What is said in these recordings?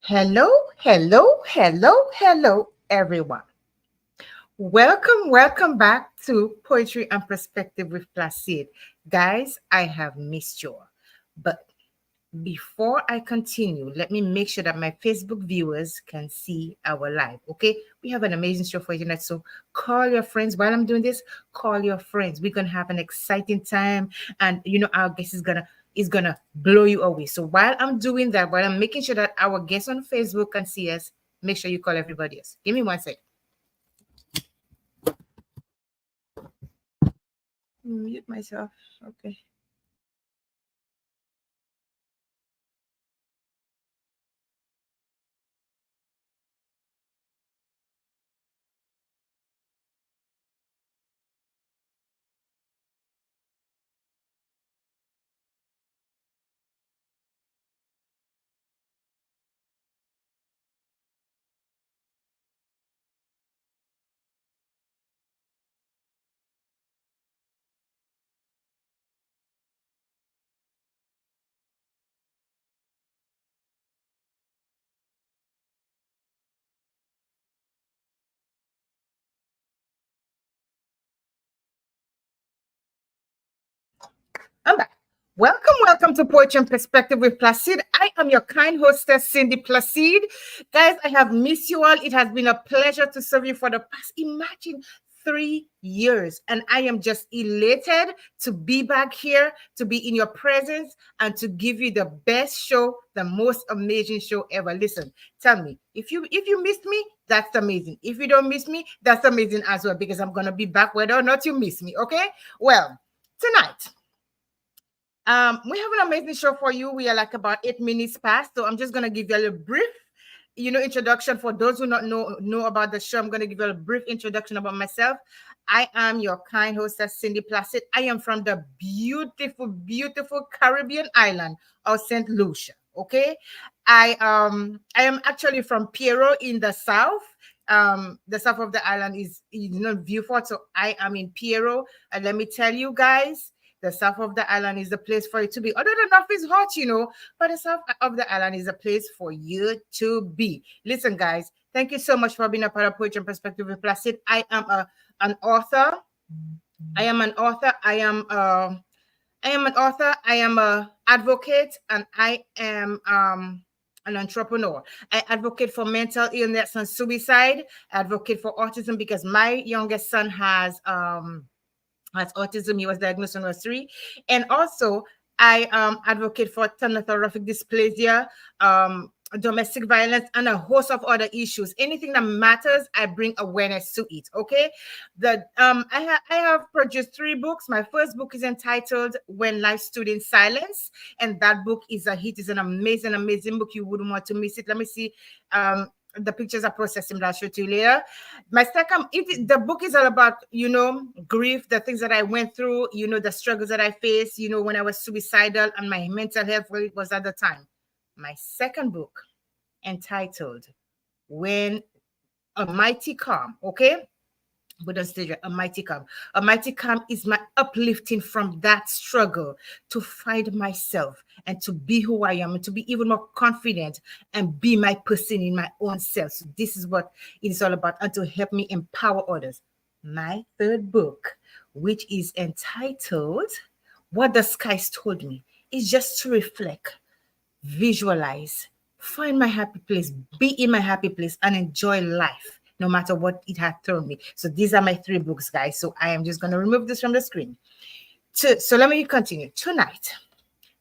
Hello, hello, everyone. Welcome back to Poetry and Perspective with Placide. Guys, I have missed you. But before I continue, let me make sure that my Facebook viewers can see our live. Okay, we have an amazing show for you tonight. So call your friends while I'm doing this. Call your friends. We're gonna have an exciting time, and our guest is gonna blow you away. So while I'm doing that, while I'm making sure that our guests on Facebook can see us, make sure you call everybody else. Give me 1 second. Mute myself. Okay. I'm back. Welcome to Poetry and Perspective with Placide. I am your kind hostess, Cindy Placide. Guys, I have missed you all. It has been a pleasure to serve you for the past, imagine, 3 years. And I am just elated to be back here, to be in your presence, and to give you the best show, the most amazing show ever. Listen, tell me, if you missed me, that's amazing. If you don't miss me, that's amazing as well, because I'm going to be back whether or not you miss me, okay? Well, tonight, we have an amazing show for you. We are like about 8 minutes past, so I'm just gonna give you a little brief, introduction for those who not know about the show. I'm gonna give you a brief introduction about myself. I am your kind hostess, Cindy Placide. I am from the beautiful Caribbean island of St. Lucia. Okay, I am actually from Piero in the south. The south of the island is Viewfort, so I am in Piero, and let me tell you guys, the south of the island is the place for it to be. Although the north is hot, but the south of the island is a place for you to be. Listen, guys, thank you so much for being a part of Poetry and Perspective with Placide. I am an author. I am an author. I am a advocate, and I am an entrepreneur. I advocate for mental illness and suicide. I advocate for autism because my youngest son has autism. He was diagnosed when he was 3. And also, I advocate for thanatophoric dysplasia, domestic violence, and a host of other issues. Anything that matters, I bring awareness to it. Okay. I have produced 3 books. My first book is entitled When Life Stood in Silence, and that book is a hit. It's an amazing book. You wouldn't want to miss it. Let me see. The pictures are processing, but I'll show it to you later. My second, the book is all about, grief, the things that I went through, the struggles that I faced, when I was suicidal, and my mental health, where it was at the time. My second book, entitled When a Mighty Calm, okay? But on stage, a mighty calm. A mighty calm is my uplifting from that struggle to find myself and to be who I am and to be even more confident and be my person in my own self. So this is what it is all about, and to help me empower others. My third book, which is entitled What the Skies Told Me, is just to reflect, visualize, find my happy place, be in my happy place, and enjoy life no matter what it had thrown me. So these are my 3 books, guys. So I am just going to remove this from the screen. So let me continue. Tonight,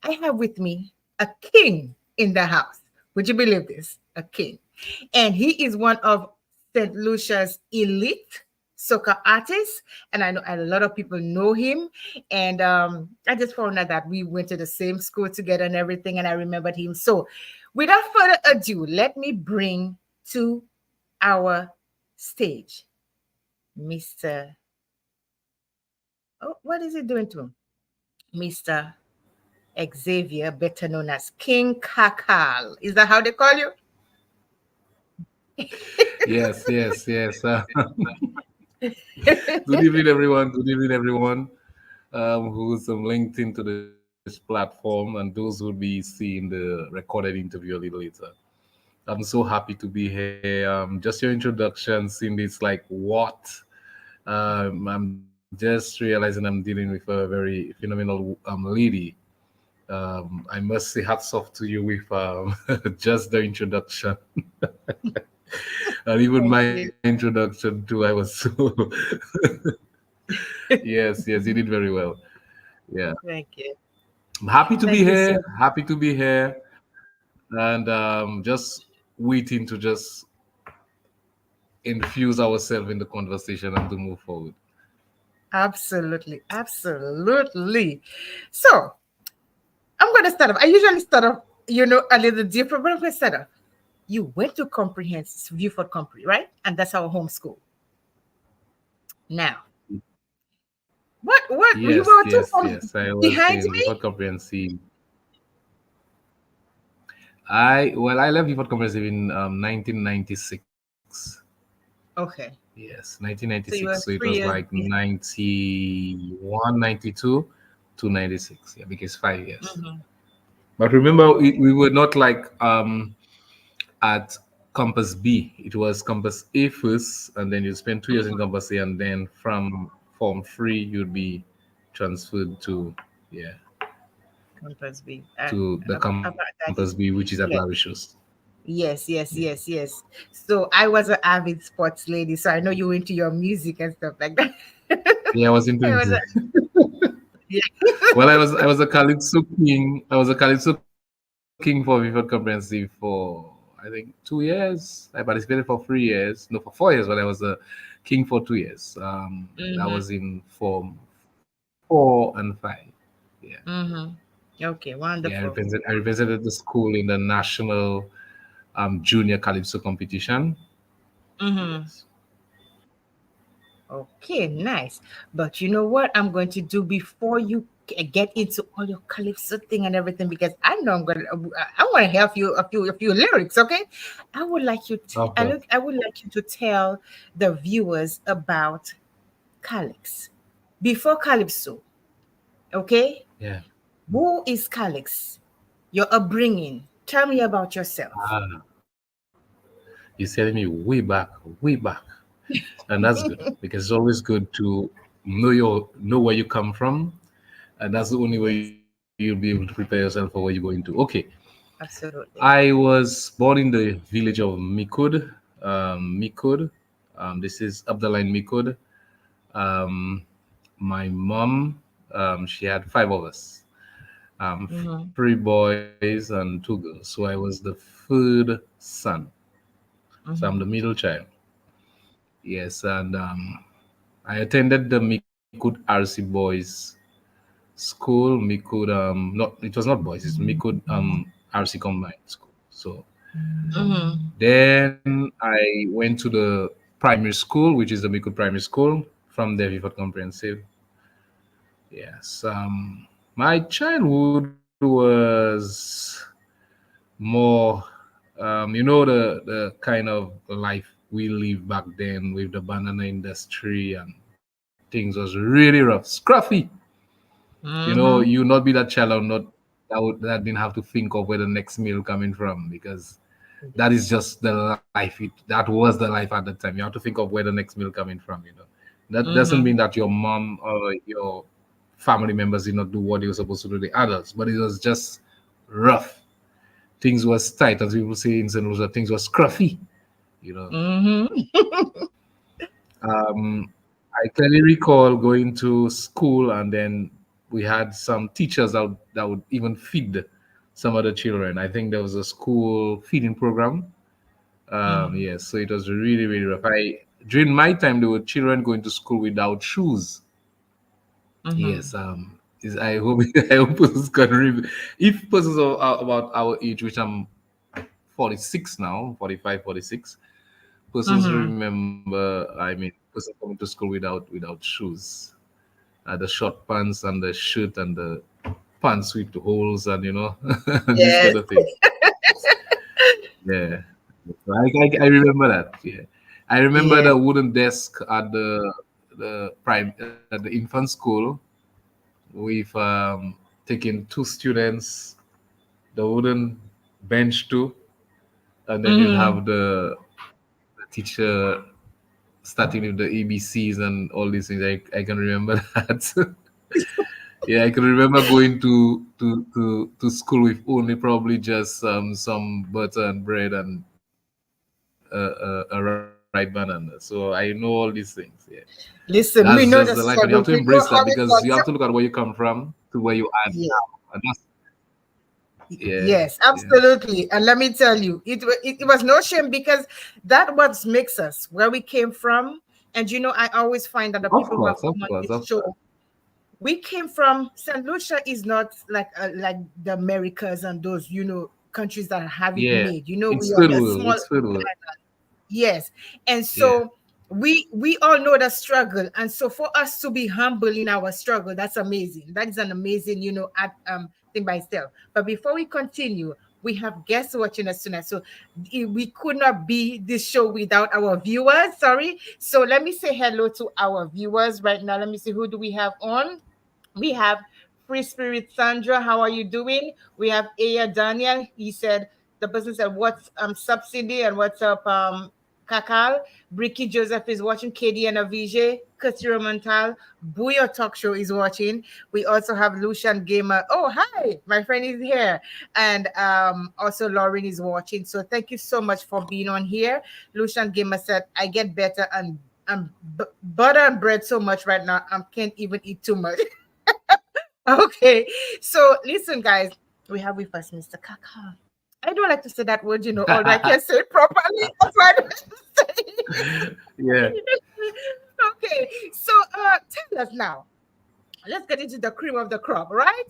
I have with me a king in the house. Would you believe this? A king. And he is one of St. Lucia's elite soca artists. And I know a lot of people know him. And I just found out that we went to the same school together and everything. And I remembered him. So without further ado, let me bring to our stage Mr. Oh, what is he doing to him? Mr. Xavier, better known as King KAKAL. Is that how they call you? Yes. Good evening, everyone. Good evening, everyone who's linked into this platform and those who will be seeing the recorded interview a little later. I'm so happy to be here. Just your introduction, Cindy, it's like what? I'm just realizing I'm dealing with a very phenomenal lady. I must say hats off to you with just the introduction. And even Thank my you. introduction too, I was so yes, yes, you did very well. Yeah, Thank you. I'm happy to be Thank you so here. Happy to be here, and just waiting to just infuse ourselves in the conversation and to move forward. absolutely. Absolutely. So I'm gonna start off. I usually start off, a little different, but I'm gonna start off. You went to comprehensive Viewford Compre, right? And that's our home school. Now, what you Yes, were two yes, homes yes. I was behind in me? Before Comprehensive. I left Before Comprehensive in 1996. Okay. Yes, So 1996. you So were it was 3 years like behind. 91, 92 to 96. Yeah, because 5 years. Hmm. But remember, we were not like at Compass B. It was Compass A first, and then you spend 2 years in Compass A, and then from Form 3, you'd be transferred to, yeah, Compass B. to the About Compass B, that which is, is at yeah. Lavishos. Yes, Yeah. yes, yes, yes. So I was an avid sports lady, so I know you into your music and stuff like that. Yeah, I was into I was music. yeah. Well, I was a Calypso king. I was a Calypso king for Vivid Comprehensive for I think 2 years. I participated for 3 years. No, for 4 years, but I was a king for 2 years. That was Mm-hmm. in Form 4 and 5. Yeah, Mm-hmm. Okay, yeah. wonderful. I represented the school in the national junior Calypso competition. Mm-hmm. Yes. Okay, nice. But you know what I'm going to do before you get into all your calypso thing and everything, because I know I want to help you a few lyrics. Okay, I would like you to, Of course. I would like you to tell the viewers about Callix before Calypso. Okay, Yeah. who is Callix? Your upbringing. Tell me about yourself. Ah, you're telling me way back, and that's good because it's always good to know where you come from, and that's the only way you'll Yes, be able to prepare yourself for where you're going to. Okay, absolutely. I was born in the village of Mikud. Mikud. This is up the line Mikud. Um, my mom, she had five of us, Mm-hmm. 3 boys and 2 girls. So I was the third son. So I'm Mm-hmm. the middle child. Yes, and I attended the Mikud RC Boys school. Mikud, not it was not boys. It's Mikud RC combined school. So Mm-hmm. then I went to the primary school, which is the Mikud Primary School. From there, we got comprehensive. Yes. My childhood was more, the kind of life we lived back then with the banana industry, and things was really rough, scruffy. You Mm-hmm. not be that child or not that didn't have to think of where the next meal coming from, because that is Yes. just the life. That was the life at the time. You have to think of where the next meal coming from. That doesn't mean Mm-hmm. that your mom or your family members did not do what they were supposed to do, the adults, but it was just rough. Things was tight, as people say in St. Lucian, things was scruffy. You know. Mm-hmm. I clearly recall going to school, and then we had some teachers that would even feed some other children. I think there was a school feeding program. Mm-hmm. Yes, so it was really, really rough. During my time, there were children going to school without shoes. Mm-hmm. Yes, I hope I hope persons can if persons are about our age, which I'm 46 now, 45, 46. Persons Mm-hmm. remember, I mean, persons coming to school without shoes, the short pants and the shirt and the pants with the holes, and and this Yes. kind of thing. Yeah, so I remember that. Yeah, I remember Yes. the wooden desk at the infant school with taking two students, the wooden bench too, and then you'd Mm-hmm. have the teacher starting with the ABCs and all these things. I can remember that. Yeah, I can remember going to school with only probably just some butter and bread and a ripe banana. So I know all these things. Yeah, that's Listen, just we the know life, the and you have to struggle. We embrace know that how it because you was. have to look at where you come from to where you are Yeah. now, and that's yeah, Yes, yeah. absolutely. And let me tell you, it was no shame because that what makes us where we came from. And I always find that the Of people who have course, of come on course, this of show, course. we came from St. Lucia is not like the Americas and those countries that have it Yeah, made. it's We are third the world. small It's third world. yes. And Yeah, so we all know the struggle. And so for us to be humble in our struggle, that's amazing. That is an amazing, thing by itself. But before we continue, we have guests watching us tonight. So we could not be this show without our viewers. Sorry. So let me say hello to our viewers right now. Let me see, who do we have on? We have Free Spirit Sandra. How are you doing? We have Aya Daniel. He said, the person said, what's subsidy and what's up KAKAL. Bricky Joseph is watching. KD and Avije. Katsira Montal. Booyah Talk Show is watching. We also have Lucian Gamer. Oh, hi. My friend is here. And also Lauren is watching. So thank you so much for being on here. Lucian Gamer said, I get better and butter and bread so much right now. I can't even eat too much. Okay, so listen, guys, we have with us Mr. Kaka. I don't like to say that word, although I can't say it properly. That's why I don't like to say yeah. it. Okay, so tell us now. Let's get into the cream of the crop, right?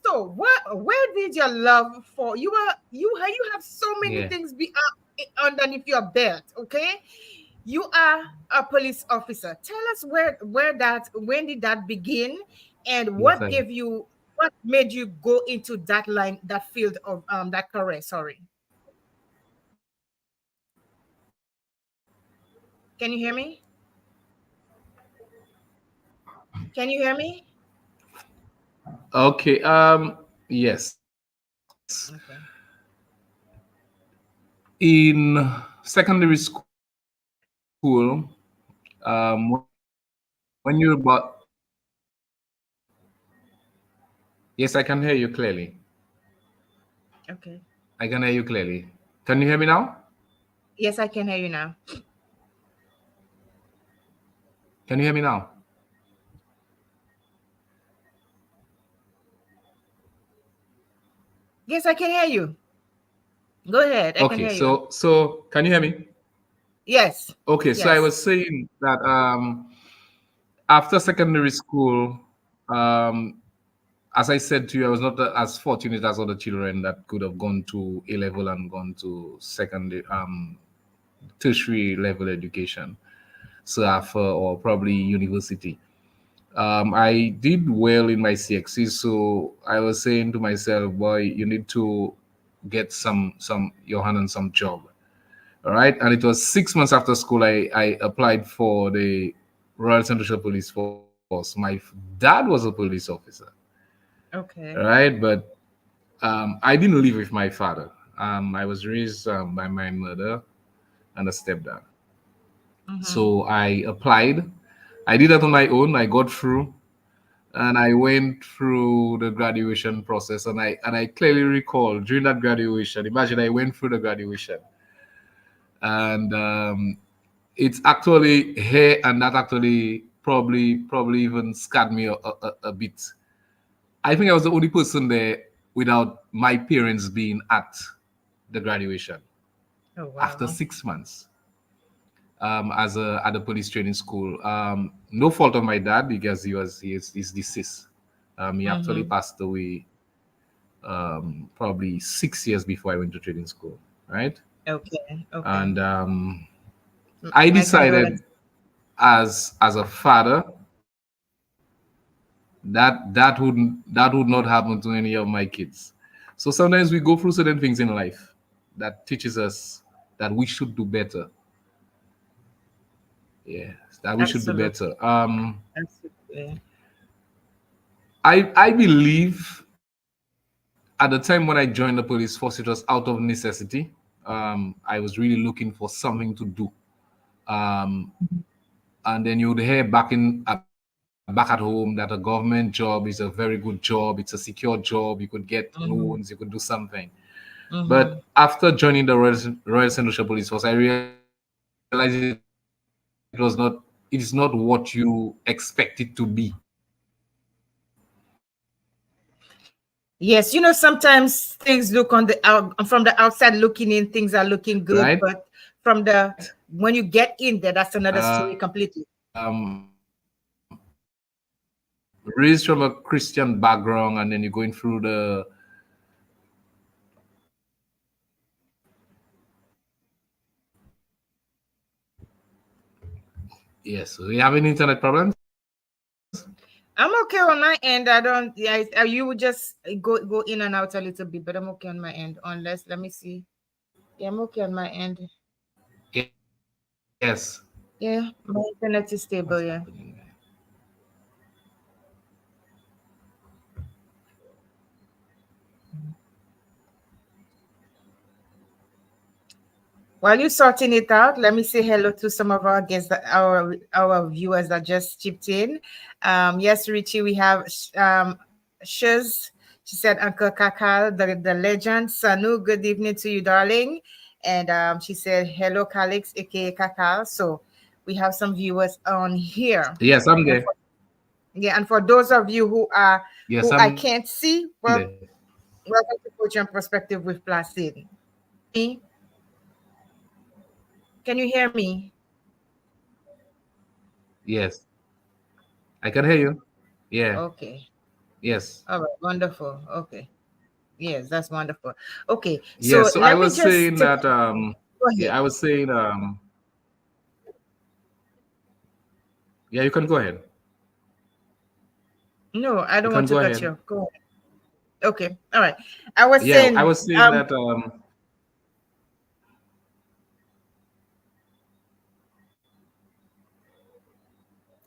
So, where did your love for you have so many Yeah. things be underneath your belt, okay? You are a police officer. Tell us when did that begin, and Yes, what made you go into that line, that field of that career? Sorry, can you hear me? Can you hear me? okay. Yes. Okay. In secondary school, when you're about, yes, I can hear you clearly. Okay. I can hear you clearly. Can you hear me now? Yes, I can hear you now. Can you hear me now? Yes, I can hear you. Go ahead. I can Okay, hear you. so can you hear me? Yes. Okay, so I Yes. was saying that after secondary school, um, as I said to you, I was not as fortunate as other children that could have gone to A level and gone to secondary, tertiary level education, so after or probably university. I did well in my CXC, so I was saying to myself, boy, you need to get some your hand on some job. All right. And it was 6 months after school I applied for the Royal Central Police Force. My dad was a police officer. All Okay. right, but I didn't live with my father. I was raised by my mother and a stepdad. Mm-hmm. So I applied. I did that on my own. I got through, and I went through the graduation process. And I clearly recall during that graduation. Imagine I went through the graduation, and it's actually here, and that actually probably even scared me a bit. I think I was the only person there without my parents being at the graduation Oh after wow. 6 months as a at the police training school. No fault of my dad because he's deceased. He actually Mm-hmm. passed away probably 6 years before I went to training school, right? Okay. Okay. And I My decided condolences. as a father that would not happen to any of my kids. So sometimes we go through certain things in life that teaches us that we should do better. Yeah, that we should do better. Absolutely. Absolutely. I believe at the time when I joined the police force, it was out of necessity. I was really looking for something to do. Um, and then you'd hear back at home that a government job is a very good job. It's a secure job. You could get loans. You Mm-hmm. could do something. But Mm-hmm. after joining the Royal St. Lucia Police Force, I realized it is not what you expect it to be, Yes, sometimes things look on the out from the outside looking in, things are looking right? good, but from the when you get in there, that's another story completely. Raised from a Christian background, and then you're going through the. Yes, we have any internet problems? I'm okay on my end. I don't. Yeah, you would just go in and out a little bit, but I'm okay on my end. Unless, let me see. Yeah, I'm okay on my end. Yes. Yeah, my internet is What's stable. Yeah. happening there? While you're sorting it out, let me say hello to some of our guests, our viewers that just chipped in. Yes, Richie, we have Shiz. She said, Uncle Kakal, the legend. Sanu, good evening to you, darling. And she said, hello, Callix, aka Kakal. So we have some viewers on here. Yes, I'm And there. for, yeah, and for those of you Yes, who I'm I there. can't see, well, welcome to Put Your Perspective with Placid. Me, can you hear me? Yes, I can hear you. Yeah. Okay. Yes. All right, wonderful. Okay. Yes, that's wonderful. Okay, Yes. so So I let me was just saying take, that. go Yeah, ahead. I was saying. Yeah, you can go ahead. No, I You don't can want to go cut ahead. you. Go ahead. Okay, all right. I was Yeah, I saying, was saying that.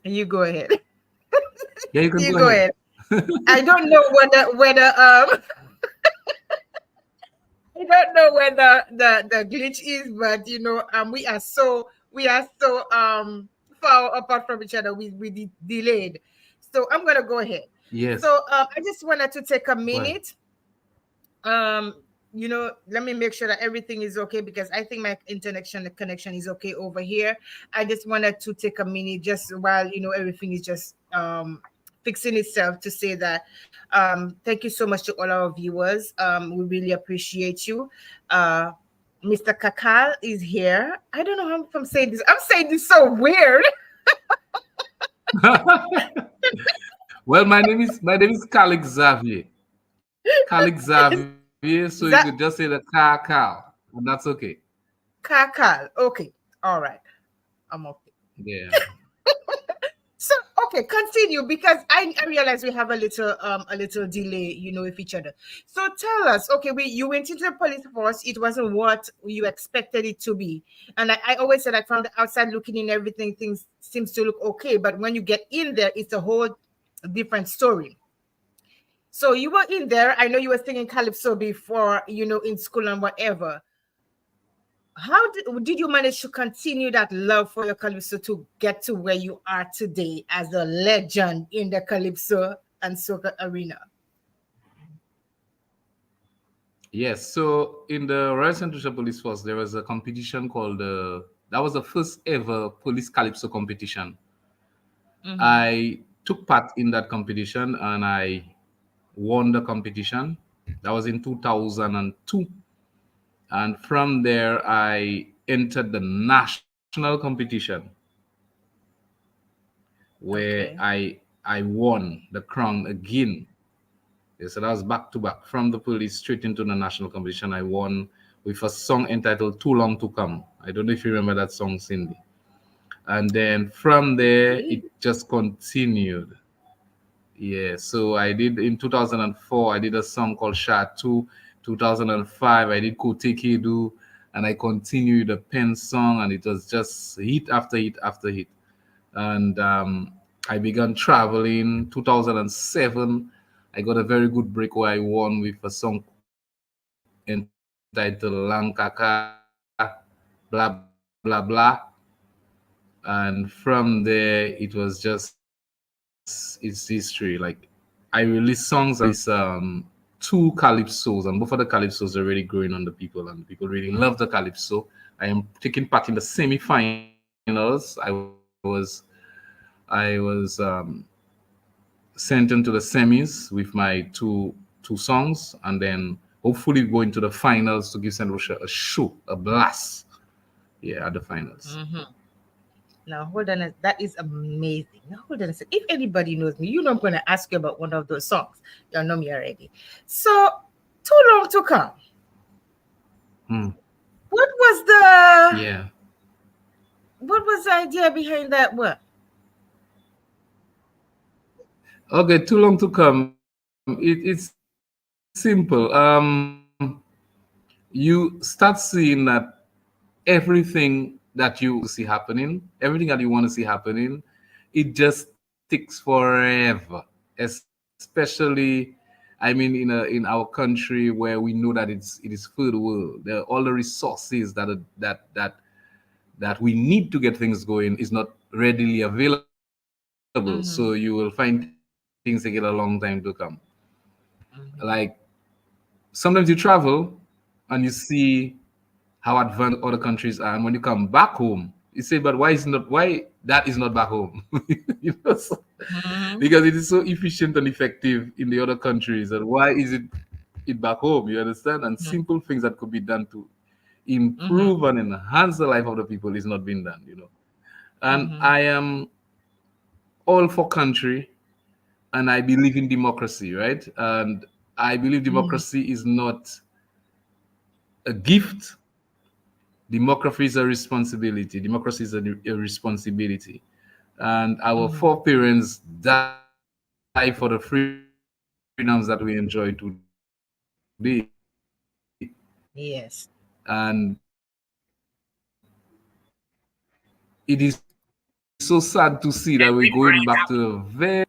you go ahead. Yeah, you can You go go ahead. ahead. I don't know whether I don't know where the glitch is, but we are so far apart from each other. We delayed, so I'm gonna go ahead. Yes. So I just wanted to take a Go ahead. minute. um Let me make sure that everything is okay, because I think my connection is okay over here. I just wanted to take a minute, just while everything is just fixing itself, to say that thank you so much to all our viewers. We really appreciate you. Mr. Kakal is here. I don't know how I'm saying this. I'm saying this so weird. Well, my name is Callix Xavier. Callix Xavier. So you could just say the KAKAL, and that's okay. Kakal. Okay. All right. I'm okay. Yeah. So okay, continue, because I realize we have a little delay, with each other. So tell us, okay, you went into the police force, it wasn't what you expected it to be. And I always say, like, from the outside looking in, everything things seems to look okay, but when you get in there, it's a whole different story. So you were in there. I know you were singing calypso before, in school and whatever. How did you manage to continue that love for your calypso to get to where you are today as a legend in the calypso and soca arena? Yes. So in the Royal Central Police Force, there was a competition called that was the first ever police calypso competition. Mm-hmm. I took part in that competition and I won the competition. That was in 2002. And from there, I entered the national competition where Okay. I won the crown again. Yeah, so that was back to back from the police straight into the national competition. I won with a song entitled "Too Long to Come." I don't know if you remember that song, Cindy. And then from there, it Really? just continued. Yeah, so I did in 2004, I did a song called Shatu. 2005, I did Kotekedu, and I continued the pen song, and it was just hit after hit after hit. And I began traveling. 2007, I got a very good break where I won with a song entitled Conversing. titled Lang Kaka, blah blah blah. And from there it was just it's history. Like I released songs, I released 2 calypsos, and both of the calypsos are really growing on the people, and people really love the calypso. I am taking part in the semi-finals. I was sent into the semis with my two songs, and then hopefully going to the finals to give St. Lucia a show, a blast. Yeah, at the finals. Mm-hmm. Now, hold on. That is amazing. Now, hold on a second. If anybody knows me, you know I'm going to ask you about one of those songs. You know me already. So, Too Long to Come. Hmm. What was the Yeah. what was the idea behind that one? Okay, too long to come. It's simple. You start seeing that everything that you see happening, everything that you want to see happening, it just takes forever. Especially, I mean, in our country where we know that it is third world. All the resources that we need to get things going is not readily available. So you will find Mm-hmm. things take a long time to come. Like sometimes you travel and you see how advanced other countries are, and when you come back home, you say, "But why that is not back home?" Mm-hmm. Because it is so efficient and effective in the other countries, and why is it back home? You understand? And simple things that could be done to Mm-hmm. improve and enhance the life of the people is not being done. And Mm-hmm. I am all for country, and I believe in democracy, right? And I believe Mm-hmm. democracy is not a gift. Democracy is a responsibility. Democracy is a responsibility. And our Mm-hmm. foreparents died for the freedoms that we enjoy today. And Yes. it is so sad to see that we're going back to the very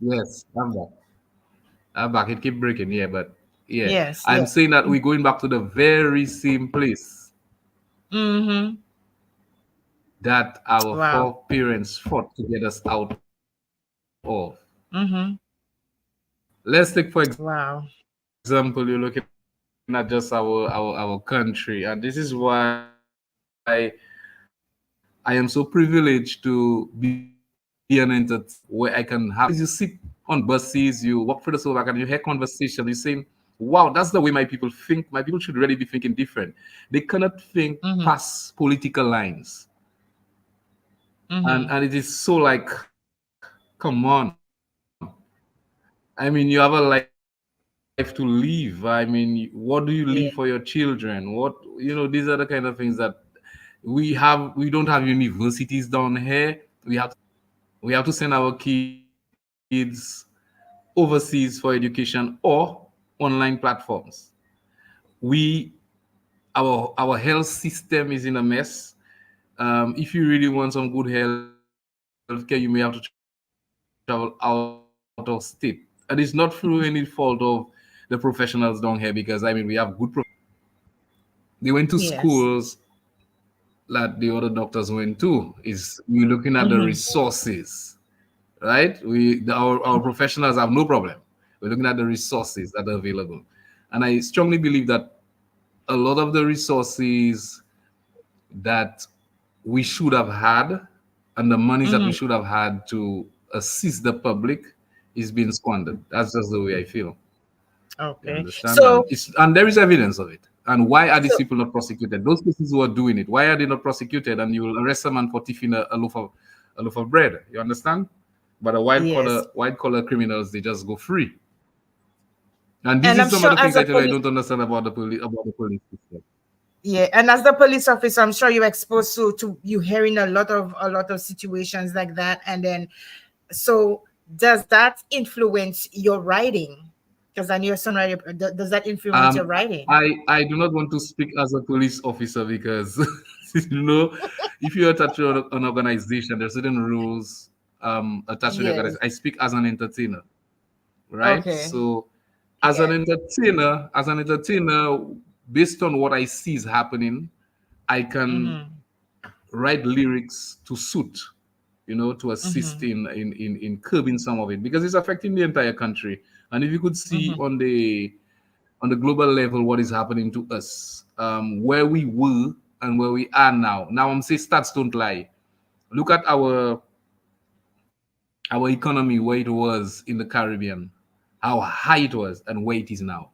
yes, I'm back. It keep breaking, yeah, but yeah, Yes. I'm Yes. saying that we're going back to the very same place Mm-hmm. that our Wow. foreparents fought to get us out of. Mm-hmm. Let's take, for Wow. example, you're looking at just our country, and this is why I am so privileged to be an entertainer where I can have conversations. You sit on buses, you walk through the Slovak, and you hear conversations. You're saying, "Wow, that's the way my people think. My people should really be thinking different. They cannot think Mm-hmm. past political lines." And Mm-hmm. it is so like, come on. I mean, you have a life to live. I mean, what do you leave for your children? Yeah. These are the kind of things that we don't have universities down here. We have to send our kids overseas for education or online platforms. We our health system is in a mess. If you really want some good healthcare, you may have to travel out of state. And it's not through any fault of the professionals down here, because I mean we have good professionals. They went to schools Yes. that the other doctors went to. Is we're looking at the Mm-hmm. resources, right? Our professionals have no problem. We're looking at the resources that are available, and I strongly believe that a lot of the resources that we should have had and the monies that we Mm-hmm. should have had to assist the public is being squandered. That's just the way I feel. You Okay. understand? So, And there is evidence of it. And why are these so people not prosecuted? Those persons who are doing it, why are they not prosecuted? And you will arrest someone for thieving a loaf of bread. You understand? But the yes. white collar criminals, they just go free. And this And is I'm some of sure the as things a I tell you I police, don't understand about the police system. yeah, and as the police officer, I'm sure you're exposed to you hearing a lot of situations like that. And then, so does that influence your writing? Because I know your songwriter. Does that influence your writing? I do not want to speak as a police officer because you know, if you're attached to an organization, there's certain rules attached to the Yes. organization. I speak as an entertainer, right? Okay. So as Yeah. an entertainer, based on what I see is happening, I can Mm-hmm. write lyrics to suit, to assist Mm-hmm. in curbing some of it, because it's affecting the entire country. And if you could see Mm-hmm. on the global level what is happening to us, where we were and where we are now. Now I'm saying stats don't lie. Look at our economy, where it was in the Caribbean, how high it was, and where it is now.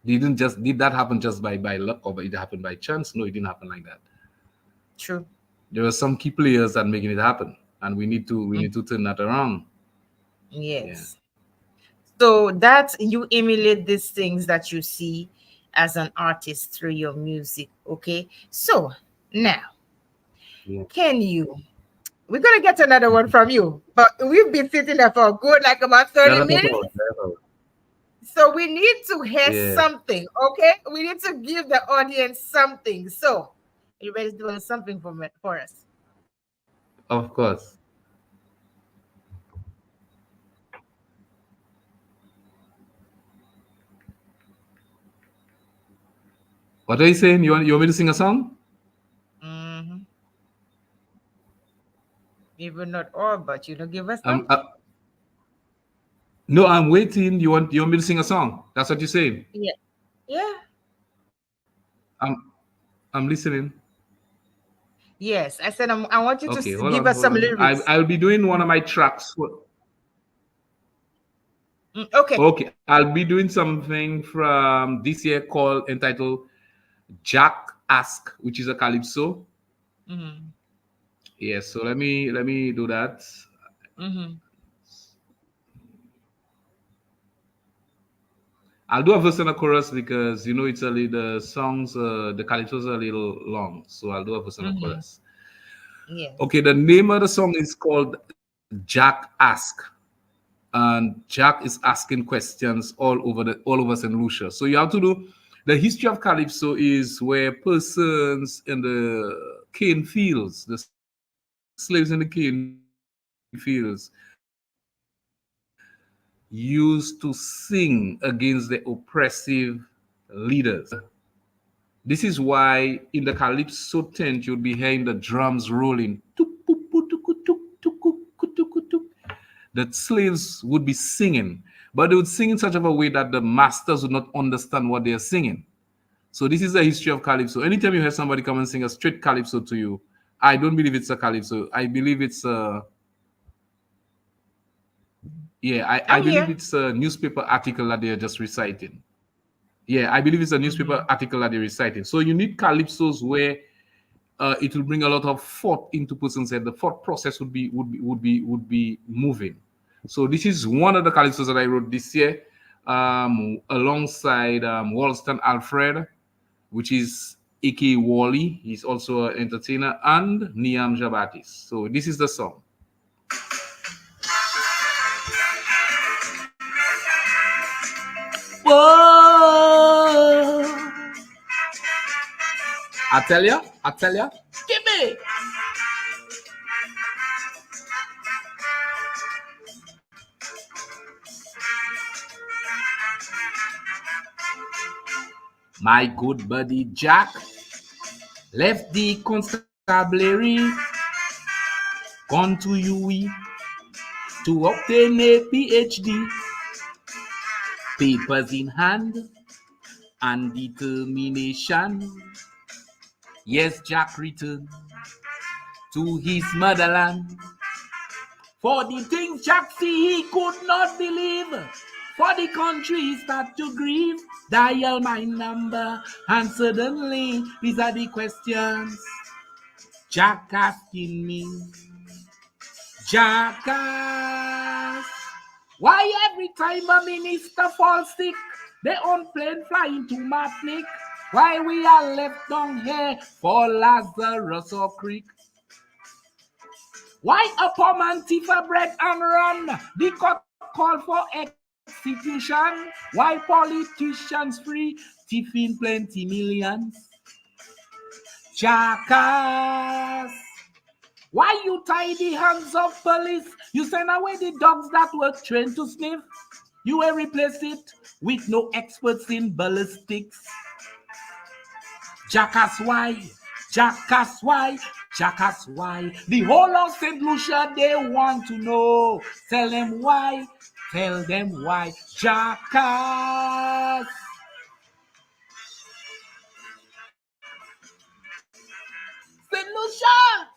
Did that happen just by luck, or it happened by chance? No, it didn't happen like that. True. There are some key players that making it happen, and we need to turn that around. Yeah. Yes. So that you emulate these things that you see as an artist through your music. Okay. So now, Yeah. can you? We're gonna get another one from you, but we've been sitting there for a good like about 30 That's minutes. all. That's all. So we need to hear Yeah. something, okay? We need to give the audience something. So, are you ready to do something for us? Of course. What are you saying? You want me to sing a song? Mm-hmm. Even not all, but give us Um, something. uh, no, I'm waiting. You want me to sing a song? That's what you're saying. Yeah. Yeah. I'm I'm listening. Yes. I said I want you to Okay, hold give on, us hold some on. I lyrics. I'll be doing one of my tracks. Okay. Okay, I'll be doing something from this year called entitled Jack Ask, which is a calypso. Mm-hmm. Yes, so let me do that. Mm-hmm. I'll do a verse and a chorus because it's a little the songs the calypsos are a little long, so I'll do a verse and a Mm-hmm. chorus. Yes. Okay, the name of the song is called Jack Ask, and Jack is asking questions all over St. Lucia. So you have to do the history of calypso is where persons in the cane fields, the slaves in the cane fields, used to sing against the oppressive leaders. This is why in the calypso tent you'll be hearing the drums rolling. Tuk, tuk, tuk, tuk, tuk, tuk, tuk, tuk, tuk. The slaves would be singing, but they would sing in such of a way that the masters would not understand what they are singing. So this is the history of calypso. Anytime you hear somebody come and sing a straight calypso to you, I don't believe it's a calypso. I believe it's a yeah. I I'm believe here. it's a newspaper article that they are just reciting. Yeah, I believe it's a newspaper Mm-hmm. article that they're reciting. So you need calypsos where it will bring a lot of thought into person's head. The thought process would be moving. So this is one of the calypsos that I wrote this year, alongside Walston Alfred, which is A.K. Wally. He's also an entertainer, and Niam Jabatis. So this is the song. Whoa! I tell ya, give me. My good buddy Jack left the constabulary, gone to UE to obtain a PhD, papers in hand and determination. Yes, Jack returned to his motherland. For the things Jack see he could not believe. For the country he start to grieve. Dial my number and suddenly these are the questions Jack asking me. Jackass, why every time a minister falls sick, their own plane flying to Martinique? Why we are left down here for Lazarus or Creek? Why a poor man thief a bread and run? The court call for execution. Why politicians free thieving plenty millions? Jackass, why you tie the hands of police? You send away the dogs that were trained to sniff. You will replace it with no experts in ballistics. Jackass why? Jackass why? Jackass why? The whole of St. Lucia, they want to know. Tell them why. Tell them why. Jackass. St. Lucia.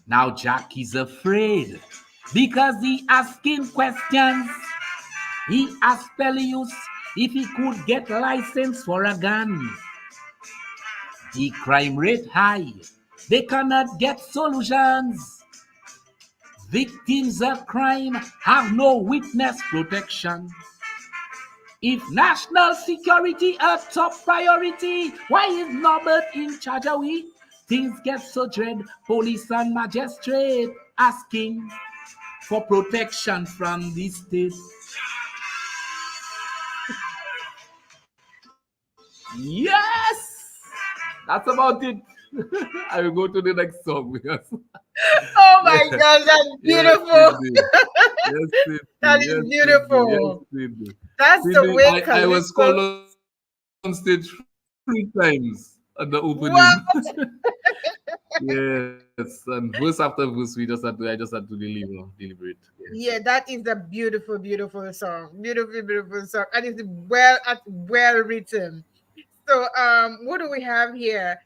Now Jack is afraid because he asking questions. He asked Peleus if he could get license for a gun. The crime rate high. They cannot get solutions. Victims of crime have no witness protection. If national security a top priority, why is Norbert in charge of we? Things get so dread, police and magistrate asking for protection from the state. Yes! That's about it. I will go to the next song because Oh my gosh, that's beautiful. Yes, Cindy. That is Yes, beautiful. Cindy. That's the Cindy, way I was called Calypso. on stage 3 times at the opening. What? Yes, and verse after verse, I just had to deliver it. Yeah, that is a beautiful, beautiful song. Beautiful song. And it's well written. So what do we have here?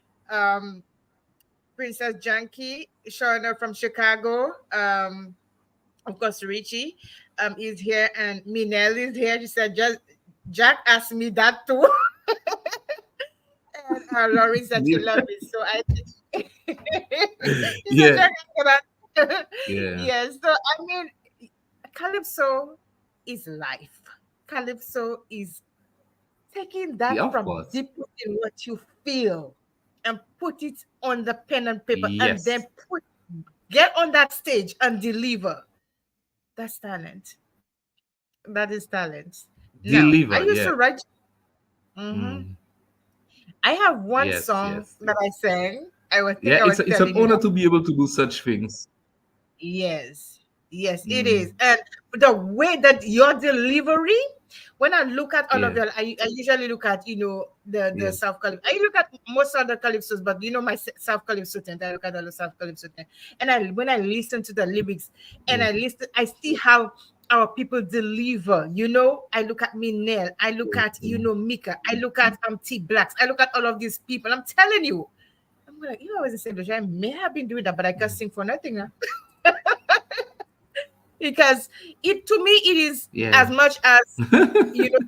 Princess Janky, Shauna from Chicago. Of course, Richie is here, and Minelle is here. She said, just Jack asked me that too. And Laurie said she loves it. So I think she said, Yeah, Jack asked me that. yeah, Yes. So I mean, Calypso is life. Calypso is taking yeah, that of from course. deep in what you feel and put it on the pen and paper and then Yes, get on that stage and deliver. That's talent. That is talent. Now, I deliver. used Yeah. to write. Mhm. Mm, I have one yes, song yes, that I yes. sang. I was think Yeah, I was it's an telling you honor that. to be able to do such things. Yes, yes, it is. Mm, And the way that your delivery, when I look at all of yeah, your, I usually look at the yes, South Calypso. I look at most of the calypsos, but my South Calypso tent. I look at all the South Calypso tent, and when I listen to the lyrics, and yes, I see how our people deliver. I look at Minel, I look yes, at Mika, I look at T Blacks, I look at all of these people. I'm telling you, I'm like, I was in St. Lucia. I may have been doing that, but I can't sing for nothing now. Because it to me it is yeah. as much as you know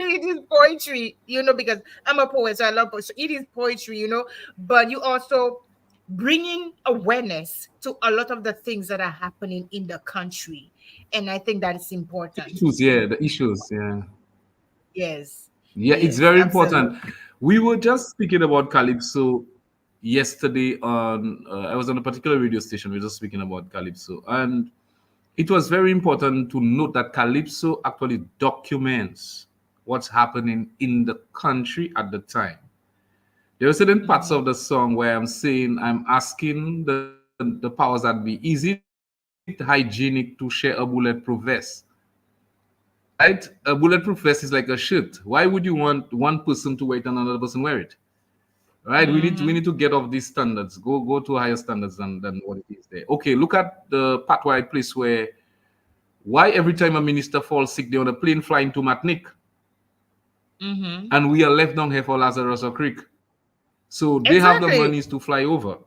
it is poetry, because I'm a poet, so I love poetry. So it is poetry, but you also bringing awareness to a lot of the things that are happening in the country, and I think that is important. Issues, yeah, the issues, yeah. Yes, Yeah, it's yes, very important. absolutely. We were just speaking about Calypso yesterday on, I was on a particular radio station, we were just speaking about Calypso. And it was very important to note that Calypso actually documents what's happening in the country at the time. There are certain parts Mhm. of the song where I'm asking the powers that be, is it hygienic to share a bulletproof vest? Right? A bulletproof vest is like a shirt. Why would you want one person to wear it and another person wear it? Right? We need Mhm. to get off these standards. Go to higher standards than what it is there. Okay, look at the part where I place where why every time a minister falls sick, they're on a plane flying to Martinique, Mhm. and we are left down here for Lazarus or Creek. So they have the Exactly. monies to fly over.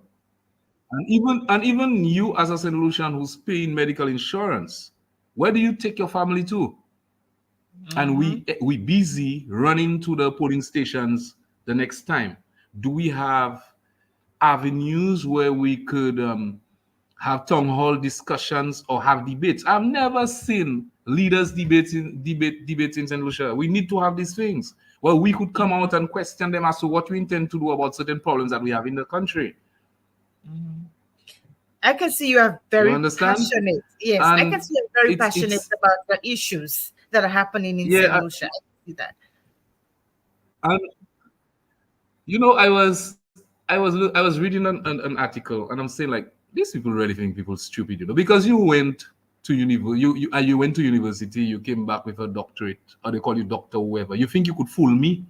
And even you as a St. Lucian who's paying medical insurance, where do you take your family to? And Mhm. we busy running to the polling stations the next time. Do we have avenues where we could have town hall discussions or have debates? I've never seen leaders debates in St. Lucia. We need to have these things where we could come Mhm. out and question them as to what we intend to do about certain problems that we have in the country. Mhm. I can see you are You very understand? passionate. Yes, I can And see you're very passionate it's about the issues that are happening in St. yeah, Lucia. I can see that. and you know, I was reading an article, and I'm saying like these people really think people stupid, you know, because you went to you went to university, you came back with a doctorate, or they call you doctor, whoever. You think you could fool me?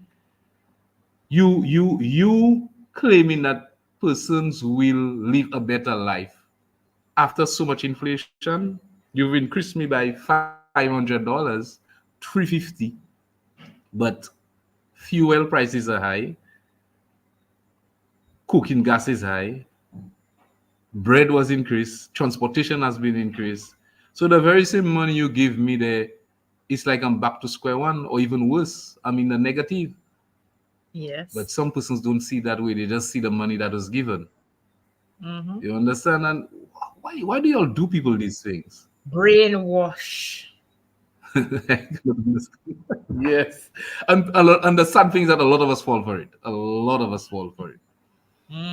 You claiming that persons will live a better life after so much inflation. You've increased me by $500, 350, but fuel prices are high, cooking gas is high, bread was increased, transportation has been increased. So the very same money you give me there, it's like I'm back to square one, or even worse, I'm in the negative. Yes. But some persons don't see that way. They just see the money that was given. Mm-hmm. You understand? And why do y'all do people these things? Brainwash. Yes. And the sad thing is that a lot of us fall for it. A lot of us fall for it.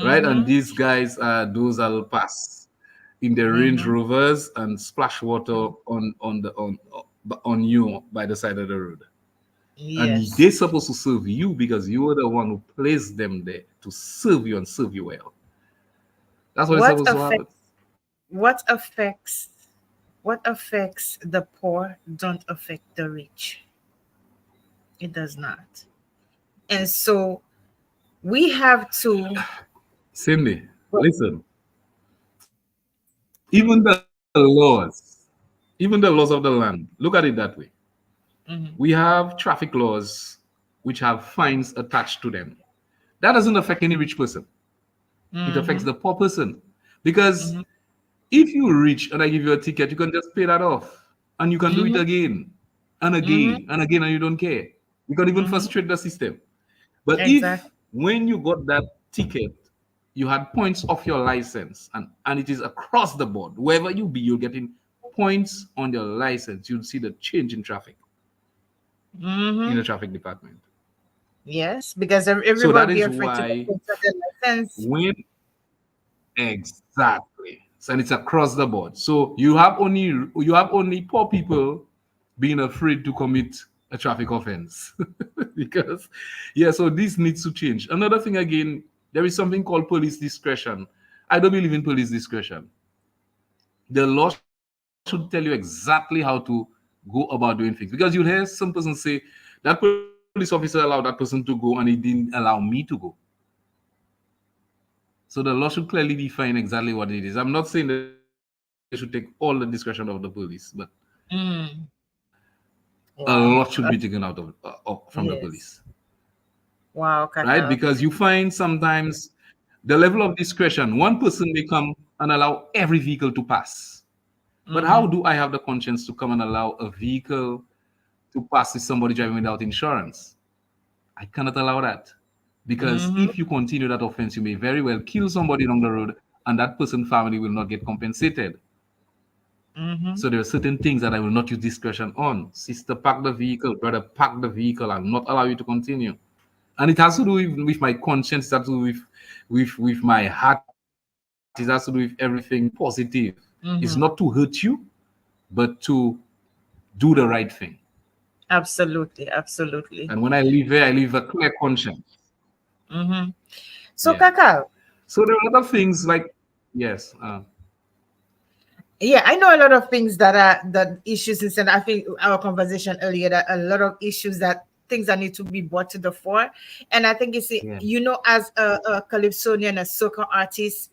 Right? And Mm-hmm. these guys are those that'll pass in the Range Mm-hmm. Rovers and splash water on you by the side of the road. And Yes. they're supposed to serve you because you are the one who placed them there to serve you and serve you well. That's what is What supposed to happen. affects what affects what affects the poor don't affect the rich. It does not. And so we have to Cindy, well, listen. Even the laws of the land, look at it that way. mhm, We have traffic laws which have fines attached to them. That doesn't affect any rich person. It affects mhm, the poor person. Because mhm, if you're rich and I give you a ticket, you can just pay that off. And you can do it mhm, again and mhm, again and again, and you don't care. You can even mhm. frustrate the system. But if Exactly. when you got that ticket, you had points off your license, and it is across the board, wherever you be, you're getting points on your license, you'll see the change in traffic in the Mhm. traffic department. Yes, because So everybody that be is afraid to get why into the license. when exactly, so, and it's across the board. So you have only poor people being afraid to commit a traffic offense because yeah. So this needs to change. Another thing again, there is something called police discretion. I don't believe in police discretion. The law should tell you exactly how to go about doing things because you hear some person say that police officer allowed that person to go and he didn't allow me to go. So the law should clearly define exactly what it is. I'm not saying they should take all the discretion of the police, but Mm. a lot should be Wow. taken out from the police, Yes. Wow, right? Because Kakao. you find sometimes the level of discretion, one person may come and allow every vehicle to pass. But how Mm-hmm. do I have the conscience to come and allow a vehicle to pass with somebody driving without insurance? I cannot allow that. Because Mm-hmm. if you continue that offense, you may very well kill somebody along the road and that person's family will not get compensated. Mm-hmm. So there are certain things that I will not use discretion on. Sister, park the vehicle. Brother, park the vehicle. I'll not allow you to continue. And it has to do with my conscience. It has to do with my heart. It has to do with everything positive. It's not to hurt Mm-hmm. you, but to do the right thing. Absolutely. And when Absolutely. I leave here, I leave a clear conscience. Mm-hmm. So, Yeah. Kakao, So there are other things like yes. yeah, I know a lot of things that are the issues instead. I think our conversation earlier that a lot of issues that things that need to be brought to the fore. And I think it's Yeah. as a Calypsonian, a soca artist,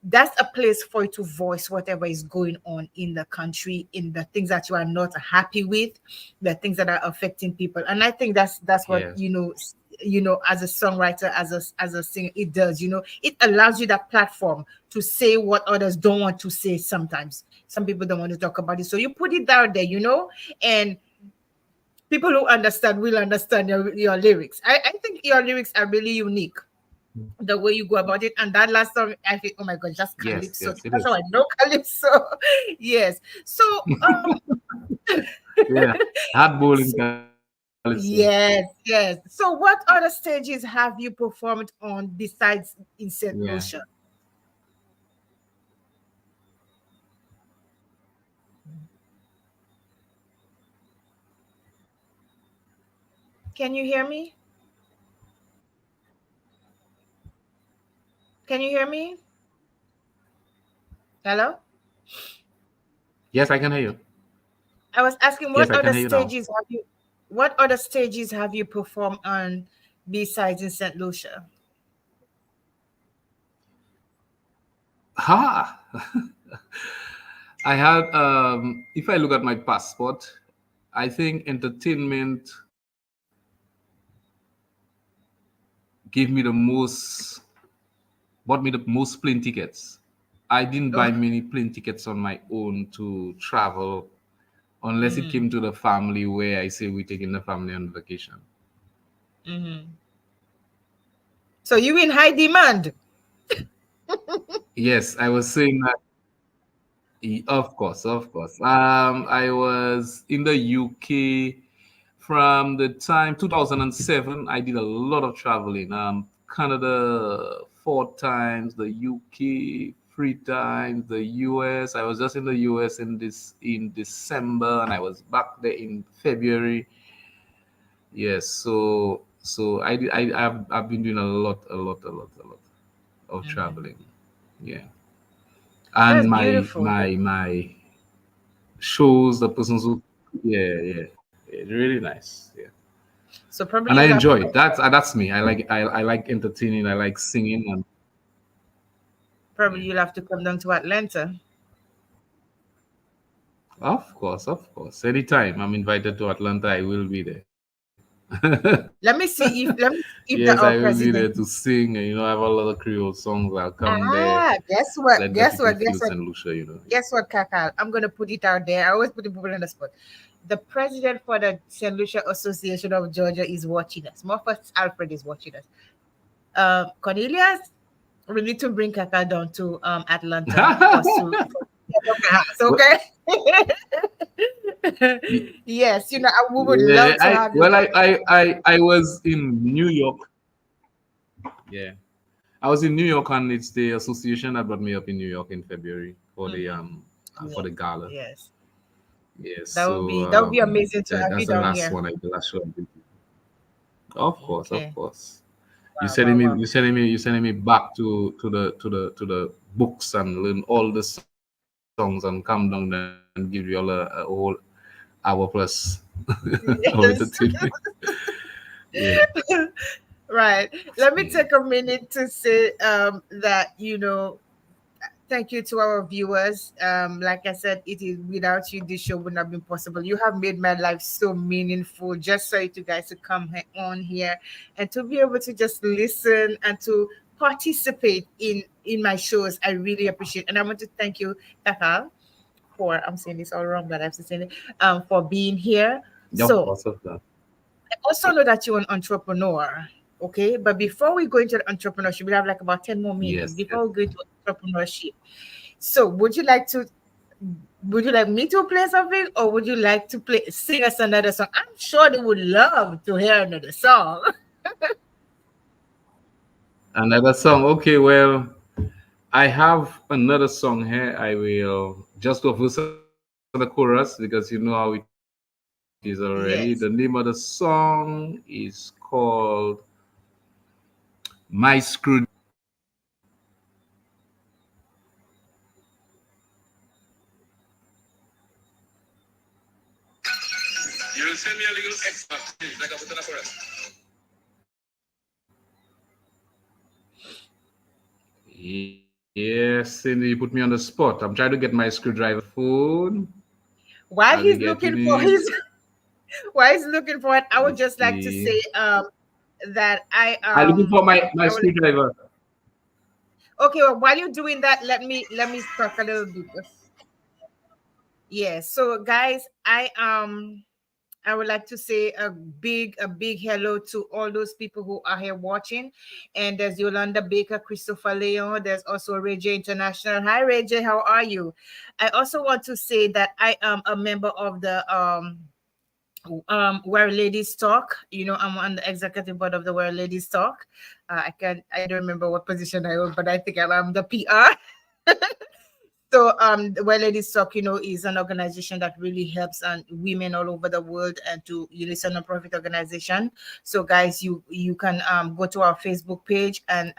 that's a place for you to voice whatever is going on in the country, in the things that you are not happy with, the things that are affecting people. And I think that's what Yes. as a songwriter, as a singer, it does. It allows you that platform to say what others don't want to say. Sometimes some people don't want to talk about it, so you put it out there, and people who understand will understand your lyrics. I think your lyrics are really unique, the way you go about it. And that last song, I think, oh my god, just Yes. Calypso. Yes. It That's how is. I know Calypso. Yes. So Yeah. Hard bowling so- Calypso. yes, yes. So what other stages have you performed on besides in St. Yeah. Lucia? Can you hear me? Can you hear me? Hello? Yes, I can hear you. I was asking Yes, I can hear you now. what other stages have you performed on besides in St. Lucia? Ha! I had, if I look at my passport, I think entertainment gave me the most, bought me the most plane tickets. I didn't buy Oh, many plane tickets on my own to travel unless it mm-hmm, came to the family where I say we're taking the family on vacation. mm-hmm. So you in high demand. Yes, I was saying that. Of course, of course. I was in the UK from the time 2007. I did a lot of traveling. Canada 4 times, the UK 3 times, the US. I was just in the US in December, and I was back there in February. Yes, so I've been doing a lot of Mm-hmm. traveling. Yeah, That's and beautiful. my shows, the persons who, yeah, it's really nice. Yeah, So and probably I you'll have to enjoy it. That's me. I like entertaining. I like singing, and probably yeah. you'll have to come down to Atlanta. Of course. Anytime I'm invited to Atlanta, I will be there. Let me see if Yes, the I our will be there president. to sing. And, I have a lot of Creole songs. I'll come there, Guess what? let the Guess people what? feel Guess what? St. Lucia. Guess what, Kakal? I'm gonna put it out there. I always put people on the spot. The president for the St. Lucia Association of Georgia is watching us. Moffat Alfred is watching us. Cornelius, we need to bring Kakal down to Atlanta for us to house, Well, okay? y- Yes, we would yeah, love to have you. I was in New York. Yeah, I was in New York, and it's the association that brought me up in New York in February Mhm. for Yes, the gala. yes. Yes, That would be amazing to have you that's the down last here. one. The last show I did. Of course, of Okay. course. Wow, wow, wow. You sending me back to the books and learn all the songs and come down and give you all a whole hour plus of entertainment. Yes. Yeah, Right. Let yeah. me take a minute to say that thank you to our viewers. Like I said, it is without you, this show would not have been possible. You have made my life so meaningful just for you guys to come on here and to be able to just listen and to participate in my shows. I really appreciate, and I want to thank you, Kakal, for I'm saying this all wrong, but I have to say it, for being here. Of So course, of that. I also know that you're an entrepreneur. Okay, but before we go into the entrepreneurship, we have like about 10 more minutes Yes, before yes. we go into entrepreneurship. So, would you like me to play something, or would you like to sing us another song? I'm sure they would love to hear another song. Another song. Okay, well, I have another song here. I will just go first on the chorus because you know how it is already. The name of the song Yes. is called My Screwdriver. You will send me a little extra, like I put on a chorus. Yes, Cindy, you put me on the spot. I'm trying to get my screwdriver phone. While I'll be he's getting looking for it. his while he's looking for it, I would Let's just like to say see. that I'm looking for my I will screwdriver. okay, well, while you're doing that, let me talk a little bit. Yes. So guys, I would like to say a big hello to all those people who are here watching. And there's Yolanda Baker, Christopher Leon. There's also Ray J International. Hi Ray J, how are you? I also want to say that I am a member of the Where Ladies Talk. I'm on the executive board of the Where Ladies Talk. I don't remember what position I hold, but I think I'm the PR. So Where Ladies Talk, is an organization that really helps women all over the world, and it's a non-profit organization. So guys, you can go to our Facebook page, and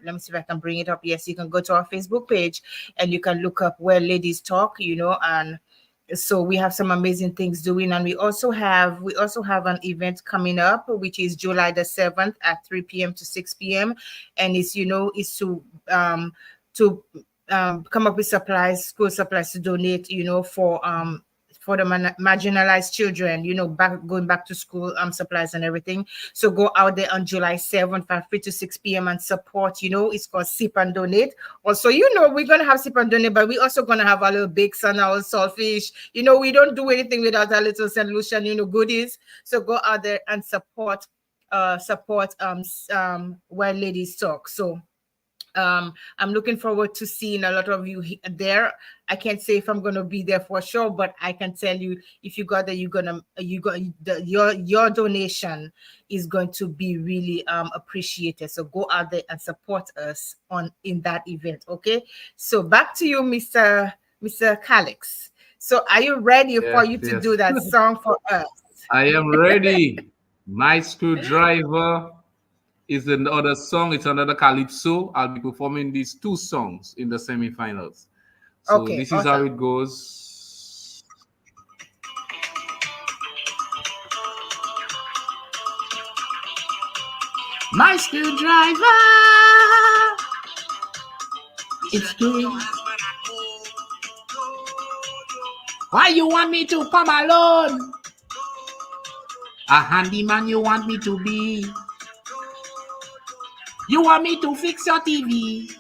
let me see if I can bring it up. Yes, you can go to our Facebook page and you can look up Where Ladies Talk, and so we have some amazing things doing, and we also have an event coming up, which is July the 7th at 3 p.m. to 6 p.m. And it's to come up with school supplies to donate, for the marginalized children, going back to school, supplies and everything. So go out there on July 7th from 3 to 6 p.m. and support. It's called Sip and Donate. Also, we're gonna have Sip and Donate, but we're also gonna have a little bakes and our saltfish. We don't do anything without our little St. Lucian, goodies. So go out there and support Where Ladies Talk. So I'm looking forward to seeing a lot of you there. I can't say if I'm going to be there for sure, but I can tell you, if you got there, your donation is going to be really appreciated. So go out there and support us in that event. Okay. So back to you, Mr. Callix. So are you ready for you to do that song for us? I am ready. My Screwdriver is another song. It's another calypso. I'll be performing these two songs in the semifinals. So Okay, this is how it goes. My screwdriver, it's doing. Why you want me to come alone? A handyman you want me to be? You want me to fix your TV?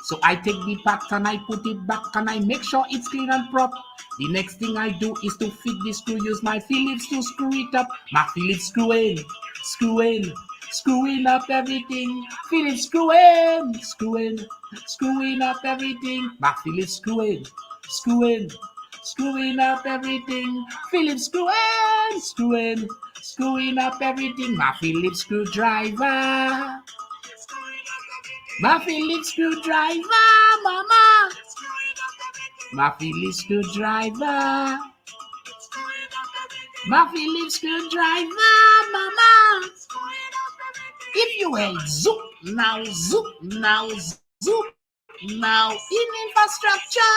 So I take the part and I put it back and I make sure it's clean and proper. The next thing I do is to fit the screw, use my Phillips to screw it up. My Phillips screwing up everything. Phillips screwing up everything. My Phillips screwing up everything. Phillips screwing up everything. My Phillips screwdriver. My Phillips screwdriver, mama. My Phillips screwdriver. My Phillips screwdriver, mama. If you hate zoop now, in infrastructure,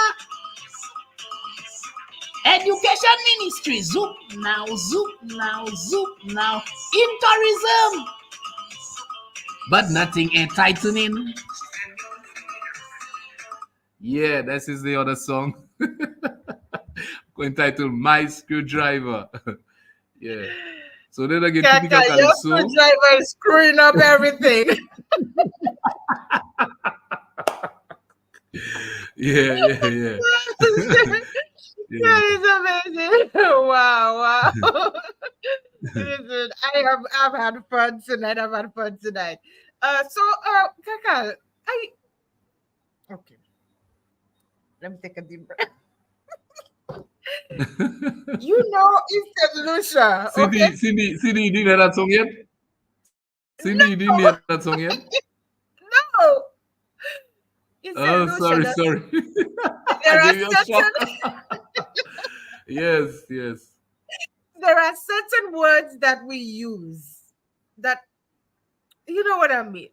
education ministry, zoop now, in tourism. But nothing enlightening. Yeah, this is the other song. Entitled My Screwdriver. Yeah. So then again, typical Kaka, your calypso. screwdriver is screwing up everything. Yeah. That is amazing. Wow. Listen, I've had fun tonight. Kaka, okay. Let me take a deep breath. It's St. Lucia. Okay? Cindy, you didn't hear that song yet? Cindy, you didn't hear that song yet? No. It's St. Lucia. Sorry. There I are gave you a shock. Yes. There are certain words that we use that, you know what I mean?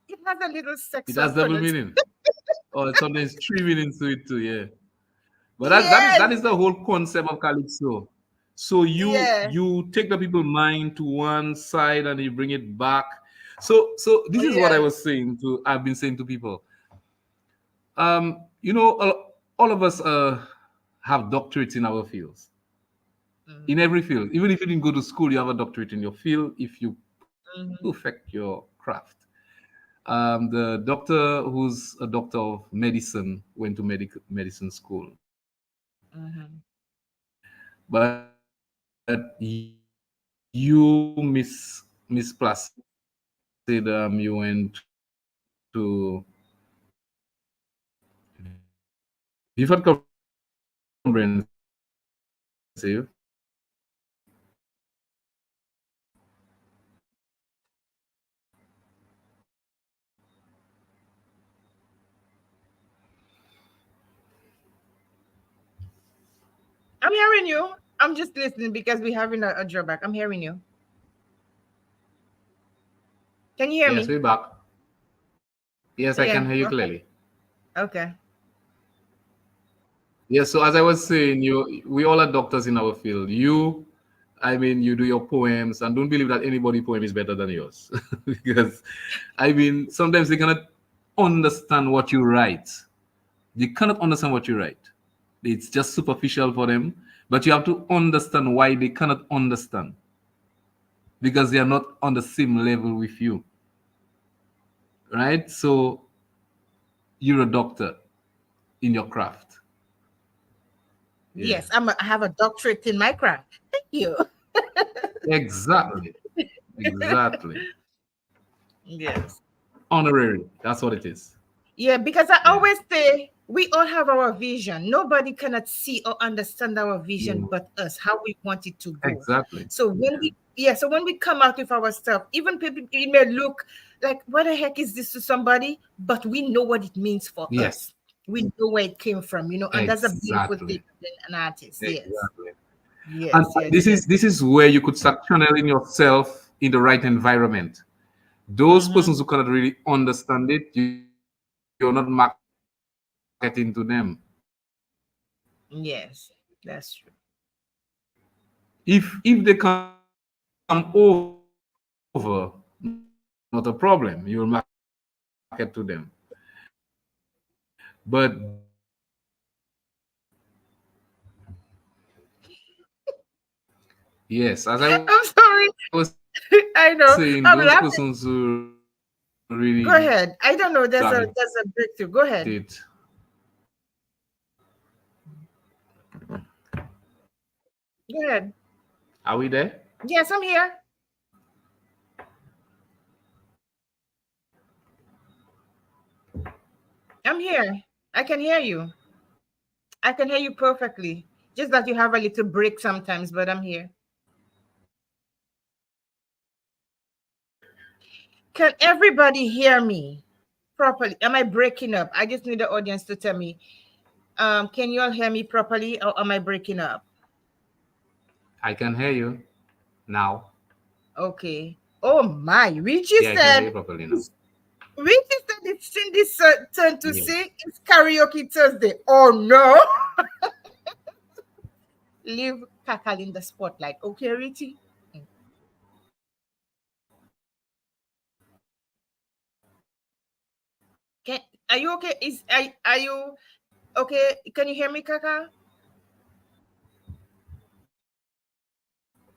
It has a little sexual. It has double meaning. Sometimes 3 meanings to it too, yeah. But Yes. that is the whole concept of calypso. So you take the people's mind to one side and you bring it back. So this is what I've been saying to people. All of us have doctorates in our fields. In every field. Even if you didn't go to school, you have a doctorate in your field if you perfect your craft. The doctor who's a doctor of medicine went to medicine school. But you, Miss Placid, you went to Vivat Comprehensive. I'm hearing you. I'm just listening because we're having a drawback. I'm hearing you. Can you hear Yes, me? we're back. Yes, I can Yeah. hear you Go ahead. clearly. Okay. Yes, so as I was saying, we all are doctors in our field. I mean, you do your poems, and don't believe that anybody poem is better than yours, because, I mean, sometimes they cannot understand what you write. They cannot understand what you write. It's just superficial for them, but you have to understand why they cannot understand, because they are not on the same level with you, right? So you're a doctor in your craft. Yeah, Yes, I have a doctorate in my craft. Thank you. exactly, exactly. Yes. Honorary. That's what it is. Yeah, because I Yeah. always say we all have our vision. Nobody cannot see or understand our vision Yeah. but us, how we want it to go. Exactly. So when we come out with our stuff, even people, it may look like, what the heck is this to somebody? But we know what it means for Yes. us. We know where it came from, and that's a beautiful thing Exactly. in an artist. Yes. Exactly. And Yes, yes, this yes. is this is where you could start channeling yourself in the right environment. Those Mm-hmm. persons who cannot really understand it, you're not marketing to them. Yes, that's true. If they come over, not a problem. You will market to them. But yes, as I was I'm saying, sorry. those persons I who know. I'm really laughing. need Go ahead. I don't know. that There's a breakthrough. Go ahead. it. Go ahead. Are we there? Yes, I'm here. I'm here. I can hear you. I can hear you perfectly. Just that you have a little break sometimes, but I'm here. Can everybody hear me properly? Am I breaking up? I just need the audience to tell me. Can you all hear me properly, or am I breaking up? I can hear you now. Okay. Oh my, Richie Yeah, I can hear you said, properly now. Richie said it's Cindy's turn to Yes. sing. It's karaoke Thursday. Oh no. Leave Kakal in the spotlight. Okay, Richie? Can, are you okay? Are you okay? Can you hear me, Kaka?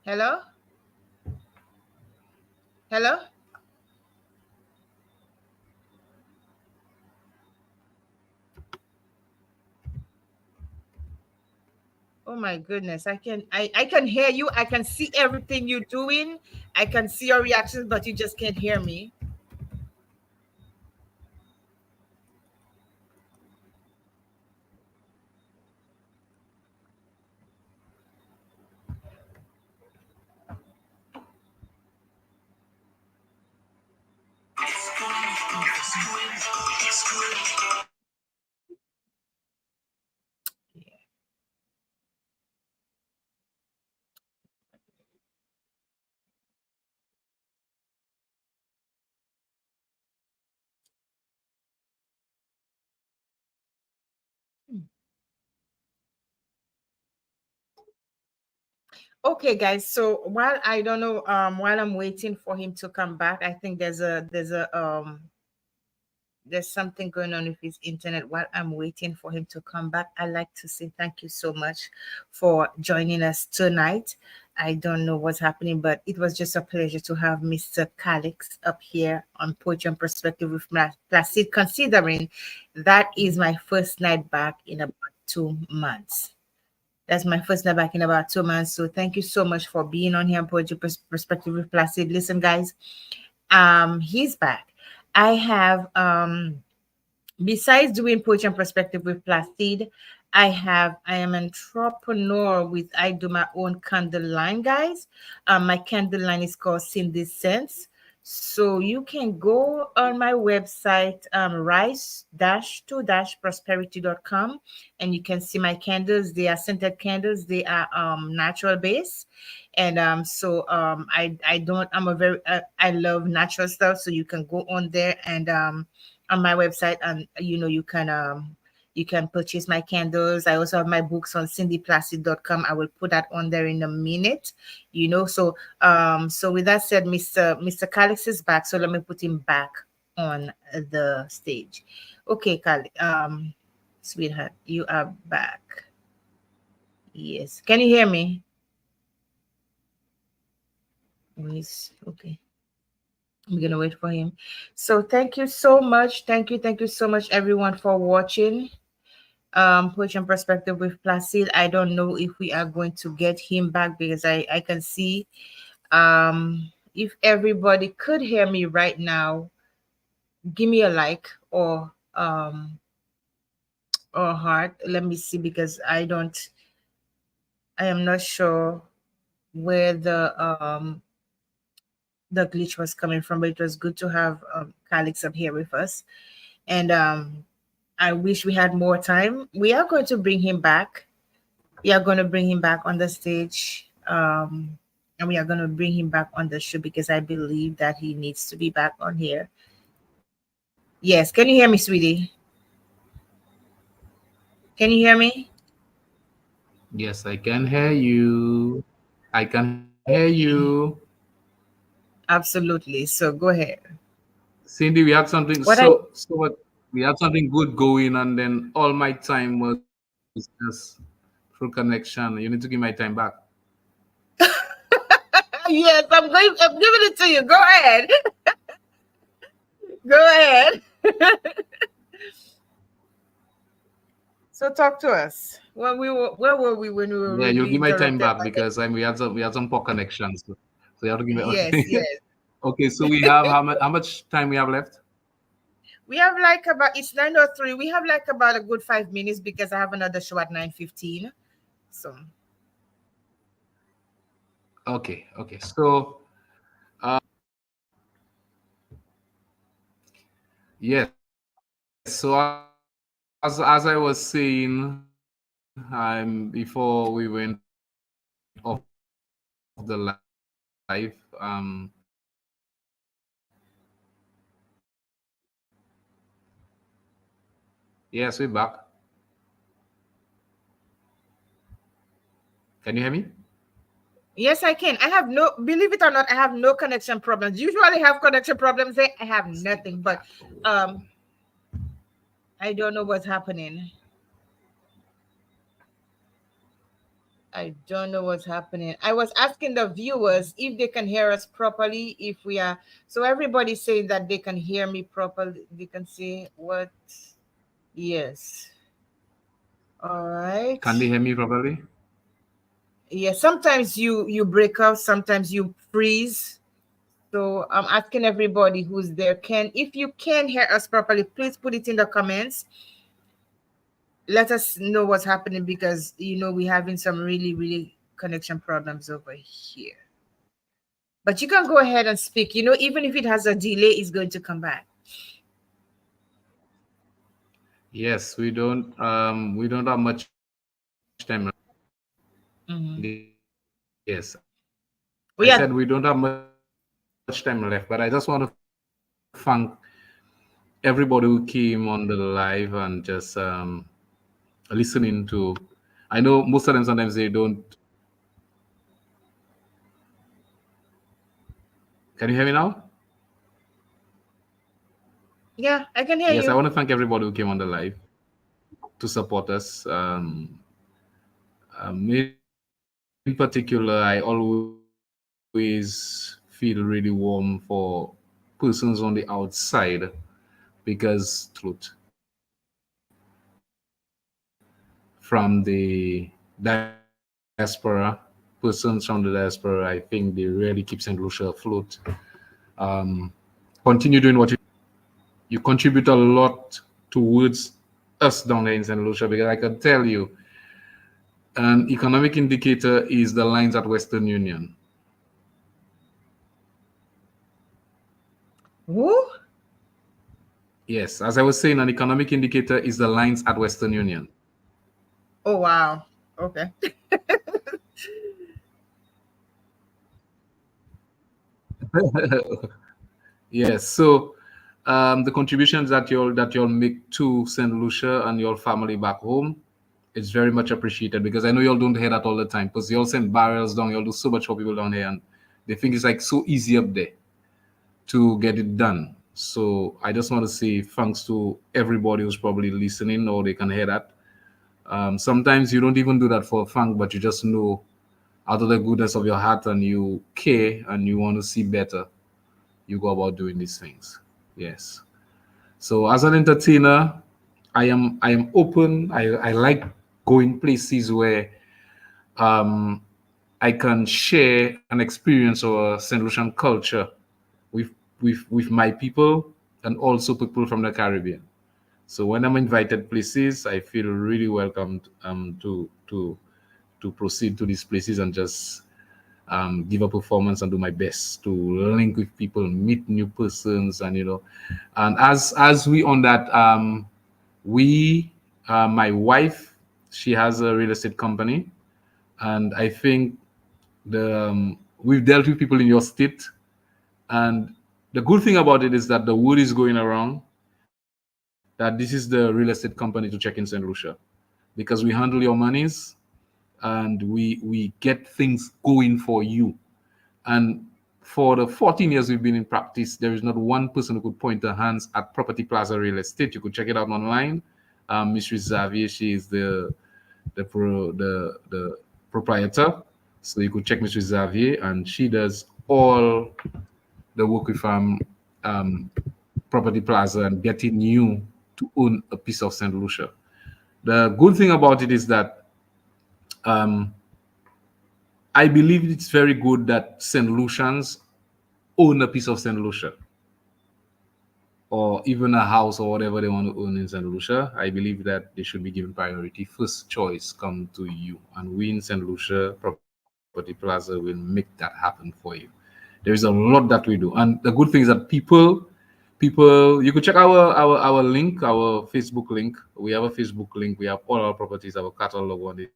Hello? Hello? Oh my goodness. I can hear you. I can see everything you're doing. I can see your reactions, but you just can't hear me. Okay, guys. So while I don't know, while I'm waiting for him to come back, I think there's something going on with his internet. While I'm waiting for him to come back, I'd like to say thank you so much for joining us tonight. I don't know what's happening, but it was just a pleasure to have Mr. Callix up here on Poetry and Perspective with Placid, considering that is my first night back in about 2 months. That's my first night back in about 2 months. So thank you so much for being on here on Poetry Perspective with Placid. Listen, guys, he's back. I have besides doing Poetry and Perspective with Placid, I am an entrepreneur with I do my own candle line, guys. My candle line is called Cindy's Sense. So you can go on my website, rise-to-prosperity.com, and you can see my candles. They are scented candles. They are natural base. And I don't, I'm a very, I love natural stuff. So you can go on there and on my website, and you can purchase my candles. I also have my books on cindyplacid.com. I will put that on there in a minute. So with that said, Mr. Callix is back. So let me put him back on the stage. Okay, sweetheart, you are back. Yes. Can you hear me? Yes. Okay. I'm gonna wait for him. So thank you so much. Thank you so much, everyone, for watching. Poetry Perspective with Placid. I don't know if we are going to get him back because I can see if everybody could hear me right now, give me a like or heart. Let me see, because I am not sure where the glitch was coming from, but it was good to have Calix up here with us. And I wish we had more time. We are going to bring him back. We are going to bring him back on the stage. And we are going to bring him back on the show because I believe that he needs to be back on here. Yes. Can you hear me, sweetie? Can you hear me? Yes, I can hear you. I can hear you. Absolutely. So go ahead. Cindy, we had something What I we had something good going, and then all my time was just through connection. You need to give my time back. Yes, I'm giving it to you. Go ahead. Go ahead. So talk to us. Where were we when we were Yeah, you'll rudely give my time interrupted back by because we had some poor connections. So you have to give me Yes, okay. yes. Okay, so we have how much time we have left? We have like about, it's 9:03. We have like about a good 5 minutes because I have another show at 9:15. So Okay. So yes, so as I was saying, before we went off the live, yes, we're back. Can you hear me? yes, I can. I have no, believe it or not, I have no connection problems. Usually have connection problems there. I have nothing, but I don't know what's happening. I don't know what's happening. I was asking the viewers if they can hear us properly, if we are. So everybody's saying that they can hear me properly. They can see what. Yes. All right. Can they hear me properly? Yeah. Sometimes you break up. Sometimes you freeze. So I'm asking everybody who's there, if you can hear us properly, please put it in the comments. Let us know what's happening because we're having some really, really connection problems over here. But you can go ahead and speak. Even if it has a delay, it's going to come back. Yes, we don't have much time left. Mm-hmm. Yes. I We said are. we don't have much time left, but I just want to thank everybody who came on the live and just listening to. I know most of them sometimes they don't. Can you hear me now? Yeah, I can hear Yes, I you. want to thank everybody who came on the live to support us. In particular, I always feel really warm for persons on the outside because truth from the diaspora, persons from the diaspora, I think they really keep St. Lucia afloat. Continue doing what you contribute a lot towards us down there in St. Lucia because I can tell you an economic indicator is the lines at Western Union. Yes, as I was saying, an economic indicator is the lines at Western Union. Oh wow. Okay. Yes. So the contributions that you'll make to St. Lucia and your family back home, it's very much appreciated because I know y'all don't hear that all the time because y'all send barrels down, y'all do so much for people down here, and they think it's like so easy up there to get it done. So I just want to say thanks to everybody who's probably listening or they can hear that. Sometimes you don't even do that for fun, but you just know out of the goodness of your heart and you care and you want to see better, you go about doing these things. Yes. So as an entertainer, I am open. I like going places where um, I can share an experience or a St. Lucian culture with with my people and also people from the Caribbean. So when I'm invited places, I feel really welcomed to proceed to these places and just give a performance and do my best to link with people, meet new persons, and and as we on that, we, my wife, she has a real estate company, and I think we've dealt with people in your state, and the good thing about it is that the word is going around that this is the real estate company to check in St. Lucia because we handle your monies and we get things going for you. And for the 14 years we've been in practice, there is not one person who could point their hands at Property Plaza Real Estate. You could check it out online. Mistress Xavier, she is the proprietor. So you could check Mistress Xavier, and she does all the work with um, Property Plaza and getting you to own a piece of St. Lucia. The good thing about it is that um, I believe it's very good that St. Lucians own a piece of St. Lucia or even a house or whatever they want to own in St. Lucia. I believe that they should be given priority. First choice come to you. And we in St. Lucia Property Plaza will make that happen for you. There is a lot that we do. And the good thing is that people you could check our link, our Facebook link. We have a Facebook link. We have all our properties, our catalog on it,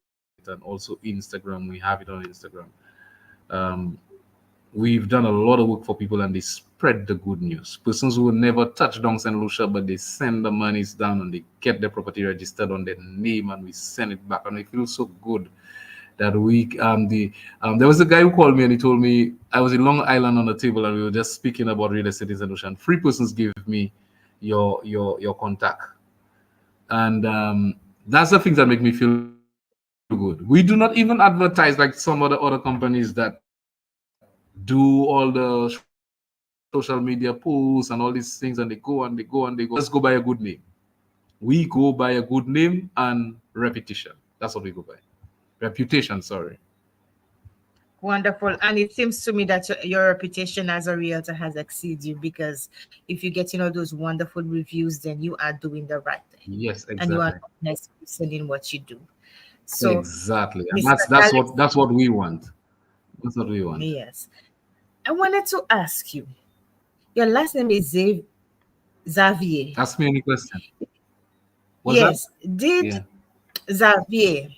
and also Instagram. We have it on Instagram. Um, we've done a lot of work for people and they spread the good news. Persons who will never touch down St. Lucia, but they send the monies down and they get their property registered on their name and we send it back. And it feels so good that week. There was a guy who called me and he told me I was in Long Island on the table and we were just speaking about real estate in St. Lucia. And three persons gave me your contact. And that's the things that make me feel good. We do not even advertise like some of the other companies that do all the social media posts and all these things and they go and they go and they go. We just go by a good name. We go by a good name and repetition. That's what we go by. Reputation, sorry. Wonderful. And it seems to me that your reputation as a realtor has exceeded you because if you get, those wonderful reviews, then you are doing the right thing Yes, and you are exactly. an honest person in what you do. So, Exactly. And Mr. that's Callix, what we want. That's what we want. yes, I wanted to ask you, your last name is Xavier. Ask me any question. What's that? Yes, did Yeah. Xavier,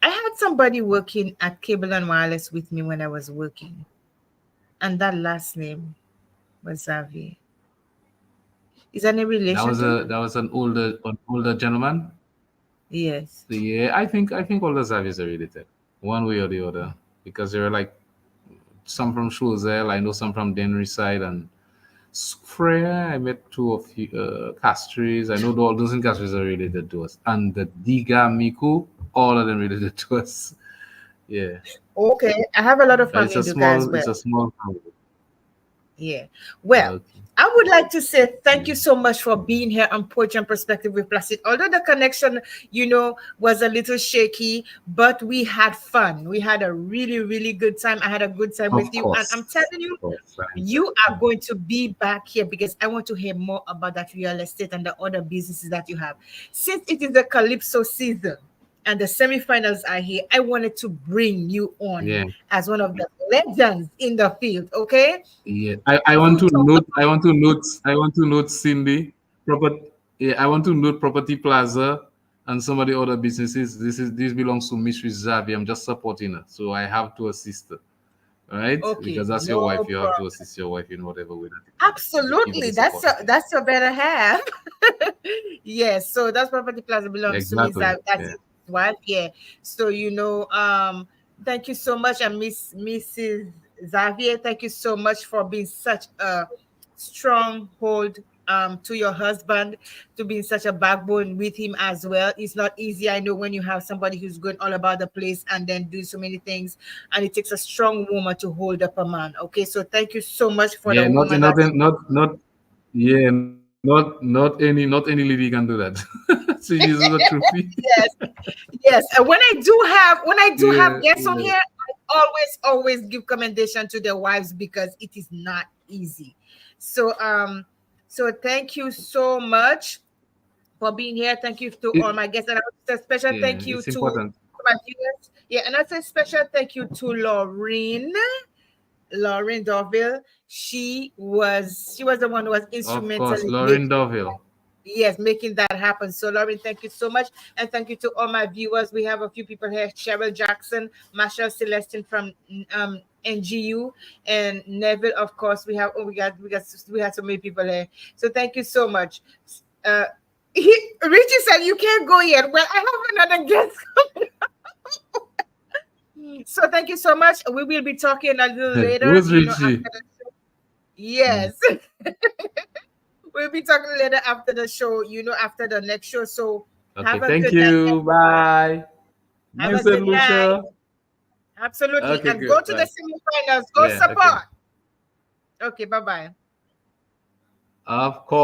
I had somebody working at Cable and Wireless with me when I was working, and that last name was Xavier. Is there any relation to you? That was an older gentleman. Yes. Yeah, I think all the Xaviers are related, one way or the other, because there are like some from Choiseul, I know some from Denry side, and Freya. I met two of you, Castries. I know all those in Castries are related to us, and the Diga Miku, all of them related to us. Yeah, Okay. I have a lot of but family in Duka as it's well. a small family. Yeah. Well, Okay. I would like to say thank Yeah. you so much for being here on Poetry and Perspective with Placid. Although the connection, was a little shaky, but we had fun. We had a really, really good time. I had a good time with Of you. And I'm course, telling you, of course. I enjoyed you it. are going to be back here because I want to hear more about that real estate and the other businesses that you have. Since it is the Calypso season, and the semifinals are here, I wanted to bring you on Yeah. as one of the legends in the field. Okay. Yeah. I want to note. I want to note. I want to note Cindy. Property. Yeah. I want to note Property Plaza and some of the other businesses. This belongs to Miss Xavier. I'm just supporting her, so I have to assist her. All right, Okay. because that's your No wife. You have problem. to assist your wife in whatever way that you can. Just give her Absolutely. the support. That's your better half. Yes. So that's Property Plaza belongs to Miss. Exactly. That's Yeah. his wife. Yeah. So thank you so much, and Mrs. Xavier, thank you so much for being such a stronghold to your husband, to being such a backbone with him as well. It's not easy. I know when you have somebody who's going all about the place and then do so many things, and it takes a strong woman to hold up a man. Okay, so thank you so much for the Yeah. woman that. Not. Yeah. Not any lady can do that. So she's a trophy. Yes, yes. And when I do have Yeah. guests on Yeah. here, I always give commendation to their wives because it is not easy. So thank you so much for being here. Thank you to all It, my guests, and I want to say special yeah. thank you It's to important. my viewers. Yeah, and I say special thank you to Lauren Dorville. She was the one who was Of instrumental course, in Lauren making, Doville. yes, making that happen. So, Lauren, thank you so much. And thank you to all my viewers. We have a few people here: Cheryl Jackson, Marshall Celestine from NGU, and Neville, of course. We have so many people here. So, thank you so much. Uh, Richie said you can't go yet. Well, I have another guest coming. So, thank you so much. We will be talking a little later, Who's after Richie? the show. Yes. We'll be talking later after the show, after the next show. So Okay, have a thank good night. you. Bye. Have Bye, a St. good night. Lucia. Absolutely. Okay, And go good. to the Bye. semifinals. Go Yeah, okay. support. Okay, bye-bye. Of course.